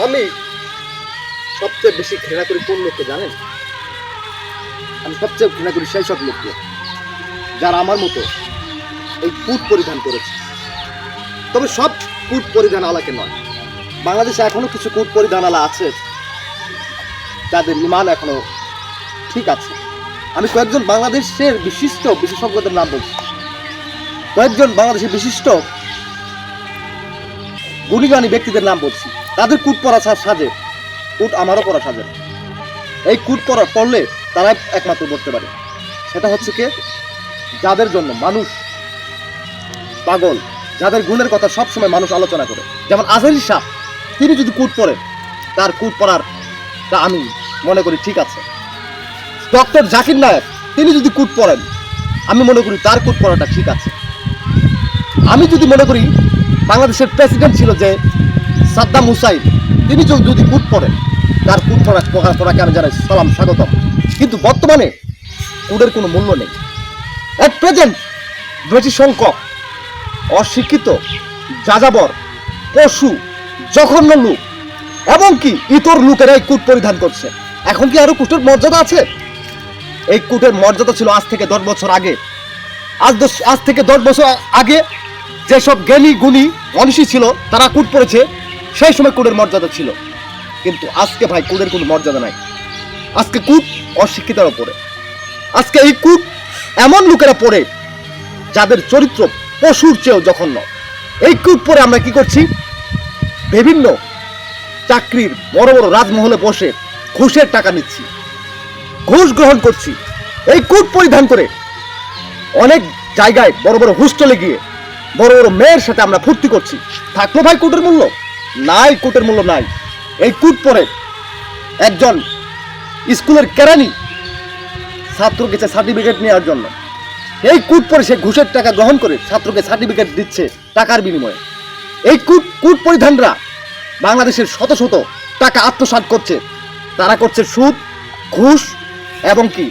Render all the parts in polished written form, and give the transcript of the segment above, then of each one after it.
আমি সবচেয়ে বেশি ঘৃণা করি কোন লোককে জানেন? আমি সবচেয়ে ঘৃণা করি সেই সব লোককে যারা আমার মতো এই কুট পরিধান করেছে। তবে সব কুট পরিধান আলাকে নয়, বাংলাদেশে এখনো কিছু কুট পরিধান আলা আছে যাদের ইমান এখনো ঠিক আছে। আমি কয়েকজন বাংলাদেশের বিশিষ্ট বিশেষজ্ঞদের নাম বলছি, কয়েকজন বাংলাদেশের বিশিষ্ট গুণীগানী ব্যক্তিদের নাম বলছি। তাদের কুট পরা সাজে, কুট আমারও পরা সাজে। এই কুট পড়লে তারাই একমাত্র বলতে পারে। সেটা হচ্ছে কি, যাদের জন্য মানুষ পাগল, যাদের গুণের কথা সবসময় মানুষ আলোচনা করে। যেমন আজহারী শাহ, তিনি যদি কুট পরেন, তার কুট পরারটা আমি মনে করি ঠিক আছে। ডক্টর জাকির নায়েক, তিনি যদি কুট পরেন, আমি মনে করি তার কুট পরাটা ঠিক আছে। আমি যদি মনে করি বাংলাদেশের প্রেসিডেন্ট ছিল যে সাদ্দাম হুসাইন, তিনি যদি কুট পরেন, তার কুট পরাকে আমি জানাই সালাম, স্বাগতম। কিন্তু বর্তমানে কুটের কোনো মূল্য নেই। এট প্রেজেন্ট বেশি সংখ্যক অশিক্ষিত, যাযাবর, পশু, জঘন্য লোক এবং কি ইতর লোকেরাই কুট পরিধান করছে। এখন কি আরো কুটের মর্যাদা আছে? এই কুটের মর্যাদা ছিল আজ থেকে 10 বছর আগে। আজ থেকে 10 বছর আগে যেসব জ্ঞানী গুণী মনীষী ছিল তারা কুট পরেছে, সেই সময় কুটের মর্যাদা ছিল। কিন্তু আজকে ভাই কুটের কোনো মর্যাদা নাই। আজকে কুট অশিক্ষিতার উপরে। আজকে এই কুট এমন লোকেরা পরে যাদের চরিত্র পশুর চেয়েও জঘন্য। এই কুট পরে আমরা কি করছি? বিভিন্ন চাকরির বড় বড় রাজমহলে বসে ঘুষের টাকা নিচ্ছি, ঘুষ গ্রহণ করছি। এই কুট পরিধান করে অনেক জায়গায় বড় বড় হোস্টেলে গিয়ে বড় বড় মেয়ের সাথে আমরা ফুর্তি করছি। থাকলো ভাই কুটের মূল্য? নাই, কুটের মূল্য নাই। এই কুট পরে একজন স্কুলের কেরানি ছাত্রকে সার্টিফিকেট নেওয়ার জন্য, এই কুট পরে সে ঘুষের টাকা গ্রহণ করে ছাত্রকে সার্টিফিকেট দিচ্ছে টাকার বিনিময়ে। এই কুট পরিধানরা বাংলাদেশের শত শত টাকা আত্মসাৎ করছে। তারা করছে সুদ, ঘুষ এবং কি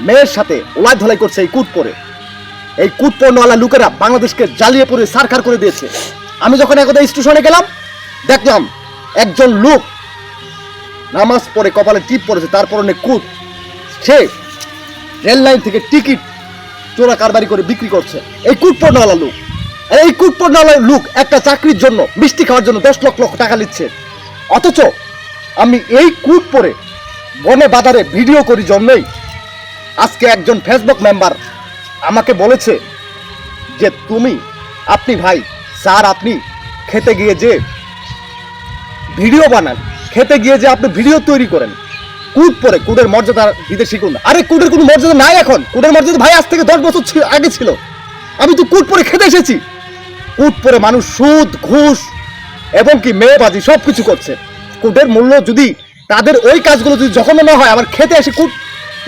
মেয়ের সাথে ওলাই ধলাই করছে এই কুট পরে। এই কুট পণ্যওয়ালা লোকেরা বাংলাদেশকে জ্বালিয়ে পড়ে সারখার করে দিয়েছে। আমি যখন একদা স্টেশনে গেলাম, দেখলাম একজন লোক নামাজ পড়ে কপালে টিপ পড়েছে, তারপর অনেক কুট। সে রেল লাইন থেকে টিকিট চোরা কারবারি করে বিক্রি করছে। এই কুট পণ্যওয়ালা লোক, এই কুট পণ্যওয়ালা লোক একটা চাকরির জন্য, মিষ্টি খাওয়ার জন্য 10 লক্ষ লক্ষ টাকা নিচ্ছে। অথচ আমি এই কুট পরে বনে বাজারে ভিডিও করি জন্যই আজকে একজন ফেসবুক মেম্বার আমাকে বলেছে যে আপনি ভাই স্যার, আপনি খেতে গিয়ে যে ভিডিও বানান, খেতে গিয়ে যে আপনি ভিডিও তৈরি করেন কুট পরে, কুটের মর্যাদা দিতে শিখুন। আরে কুটের কোনো মর্যাদা নাই এখন। কুটের মর্যাদা ভাই আজ থেকে 10 বছর আগে ছিল। আমি তো কুট পরে খেতে এসেছি। কুট পরে মানুষ সুদ, ঘুষ এবং কি মেয়েবাজি সব কিছু করছে। কুটের মূল্য যদি তাদের ওই কাজগুলো যদি জঘন্য না হয়, আবার খেতে এসে কুট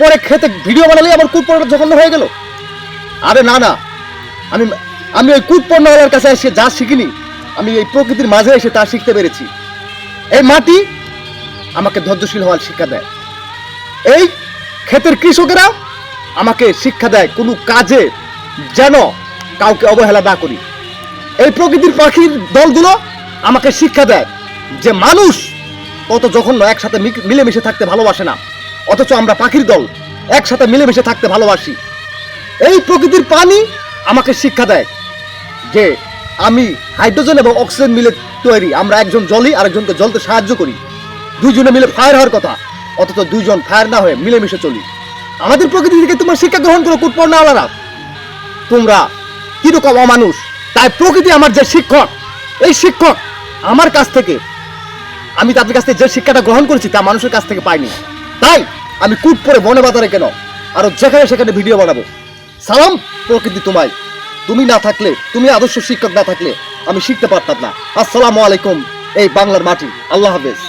পরে খেতে ভিডিও বানালে আবার কুট পরে জঘন্য হয়ে গেল। আরে না না, আমি ওই কুট পণ্যওয়ালার কাছে এসে যা শিখিনি, আমি এই প্রকৃতির মাঝে এসে তা শিখতে পেরেছি। এই মাটি আমাকে ধৈর্যশীল হওয়ার শিক্ষা দেয়। এই ক্ষেতের কৃষকেরা আমাকে শিক্ষা দেয় কোনো কাজে যেন কাউকে অবহেলা না করি। এই প্রকৃতির পাখির দলগুলো আমাকে শিক্ষা দেয় যে মানুষ কত জঘন্য, একসাথে মিলেমিশে থাকতে ভালোবাসে না, অথচ আমরা পাখির দল একসাথে মিলেমিশে থাকতে ভালোবাসি। এই প্রকৃতির পানি আমাকে শিক্ষা দেয় যে আমি হাইড্রোজেন এবং অক্সিজেন মিলে তৈরি, আমরা একজন জ্বলি আরেকজনকে জ্বলতে সাহায্য করি। দুইজনে মিলে ফায়ার হওয়ার কথা, অথচ দুইজন ফায়ার না হয়ে মিলেমিশে চলি। আমাদের প্রকৃতি থেকে তোমরা শিক্ষা গ্রহণ করো কুট পণ্যওয়ালারা। তোমরা কিরকম অমানুষ। তাই প্রকৃতি আমার যে শিক্ষক, এই শিক্ষক আমার কাছ থেকে, আমি তাদের কাছ থেকে যে শিক্ষাটা গ্রহণ করেছি তা মানুষের কাছ থেকে পাইনি। তাই আমি কুট পরে বনে বাজারে কেন আরো যেখানে সেখানে ভিডিও বানাবো। সালাম প্রকৃতি তোমায়, তুমি না থাকলে, তুমি আদর্শ শিক্ষক না থাকলে আমি শিখতে পারতাম না। আসসালামু আলাইকুম এই বাংলার মাটি। আল্লাহ হাফেজ।